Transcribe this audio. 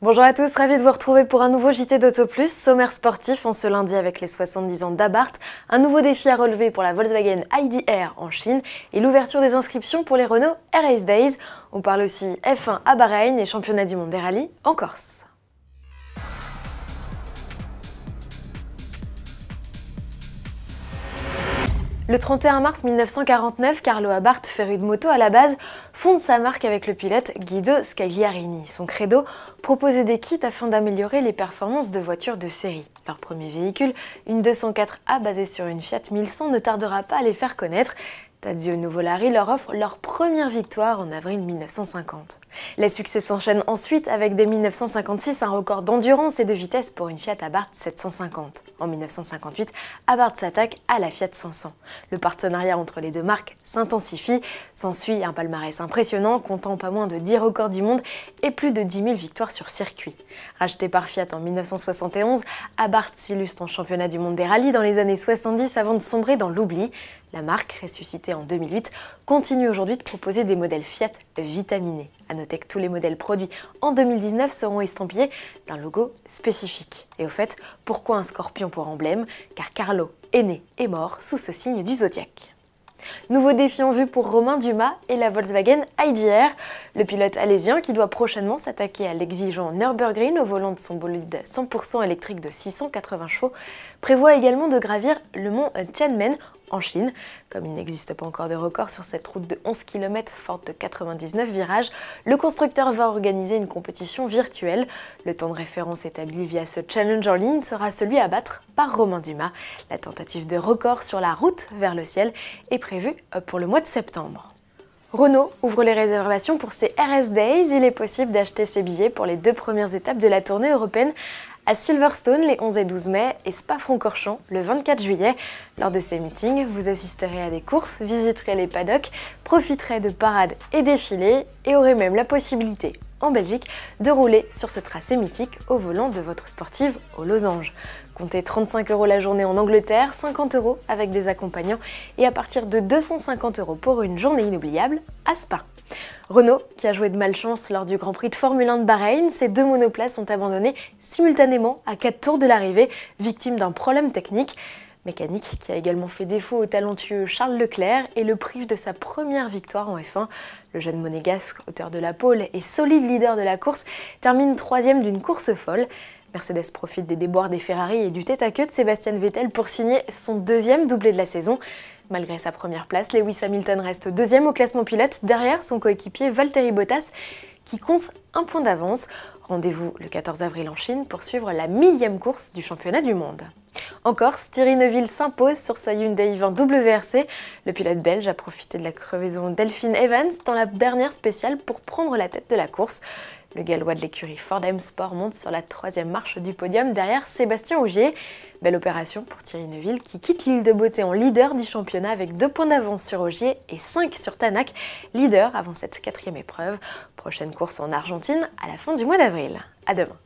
Bonjour à tous, ravi de vous retrouver pour un nouveau JT d'Auto Plus, sommaire sportif en ce lundi avec les 70 ans d'Abarth, un nouveau défi à relever pour la Volkswagen ID.R en Chine et l'ouverture des inscriptions pour les Renault Air Race Days. On parle aussi F1 à Bahreïn et championnat du monde des rallyes en Corse. Le 31 mars 1949, Carlo Abarth, féru de moto à la base, fonde sa marque avec le pilote Guido Scagliarini. Son credo, proposer des kits afin d'améliorer les performances de voitures de série. Leur premier véhicule, une 204A basée sur une Fiat 1100, ne tardera pas à les faire connaître. Tadzio Nuvolari leur offre leur première victoire en avril 1950. Les succès s'enchaînent ensuite avec dès 1956 un record d'endurance et de vitesse pour une Fiat Abarth 750. En 1958, Abarth s'attaque à la Fiat 500. Le partenariat entre les deux marques s'intensifie, s'ensuit un palmarès impressionnant comptant pas moins de 10 records du monde et plus de 10 000 victoires sur circuit. Racheté par Fiat en 1971, Abarth s'illustre en championnat du monde des rallyes dans les années 70 avant de sombrer dans l'oubli. La marque, ressuscitée en 2008, continue aujourd'hui de proposer des modèles Fiat vitaminés. A noter que tous les modèles produits en 2019 seront estampillés d'un logo spécifique. Et au fait, pourquoi un scorpion pour emblème? Car Carlo est né et mort sous ce signe du zodiaque. Nouveau défi en vue pour Romain Dumas et la Volkswagen ID.R, le pilote alésien qui doit prochainement s'attaquer à l'exigeant Nürburgring au volant de son bolide 100% électrique de 680 chevaux, prévoit également de gravir le mont Tianmen en Chine. Comme il n'existe pas encore de record sur cette route de 11 km forte de 99 virages, le constructeur va organiser une compétition virtuelle. Le temps de référence établi via ce challenge en ligne sera celui à battre par Romain Dumas. La tentative de record sur la route vers le ciel est prévue pour le mois de septembre. Renault ouvre les réservations pour ses RS Days. Il est possible d'acheter ses billets pour les 2 premières étapes de la tournée européenne à Silverstone les 11 et 12 mai et Spa-Francorchamps le 24 juillet. Lors de ces meetings, vous assisterez à des courses, visiterez les paddocks, profiterez de parades et défilés et aurez même la possibilité, en Belgique, de rouler sur ce tracé mythique au volant de votre sportive aux losanges. Comptez 35 € la journée en Angleterre, 50 € avec des accompagnants et à partir de 250 € pour une journée inoubliable à Spa. Renault, qui a joué de malchance lors du Grand Prix de Formule 1 de Bahreïn, ses 2 monoplaces sont abandonnées simultanément à 4 tours de l'arrivée, victimes d'un problème technique. Mécanique qui a également fait défaut au talentueux Charles Leclerc et le prive de sa première victoire en F1. Le jeune monégasque, auteur de la pole et solide leader de la course, termine 3e d'une course folle. Mercedes profite des déboires des Ferrari et du tête-à-queue de Sebastian Vettel pour signer son 2e doublé de la saison. Malgré sa première place, Lewis Hamilton reste 2e au classement pilote derrière son coéquipier Valtteri Bottas qui compte 1 point d'avance. Rendez-vous le 14 avril en Chine pour suivre la 1000e course du championnat du monde. En Corse, Thierry Neuville s'impose sur sa Hyundai i20 WRC. Le pilote belge a profité de la crevaison Delphine Evans dans la dernière spéciale pour prendre la tête de la course. Le gallois de l'écurie Ford M Sport monte sur la 3e marche du podium derrière Sébastien Ogier. Belle opération pour Thierry Neuville qui quitte l'île de Beauté en leader du championnat avec 2 points d'avance sur Ogier et 5 sur Tanak, leader avant cette 4e épreuve. Prochaine course en Argentine à la fin du mois d'avril. À demain.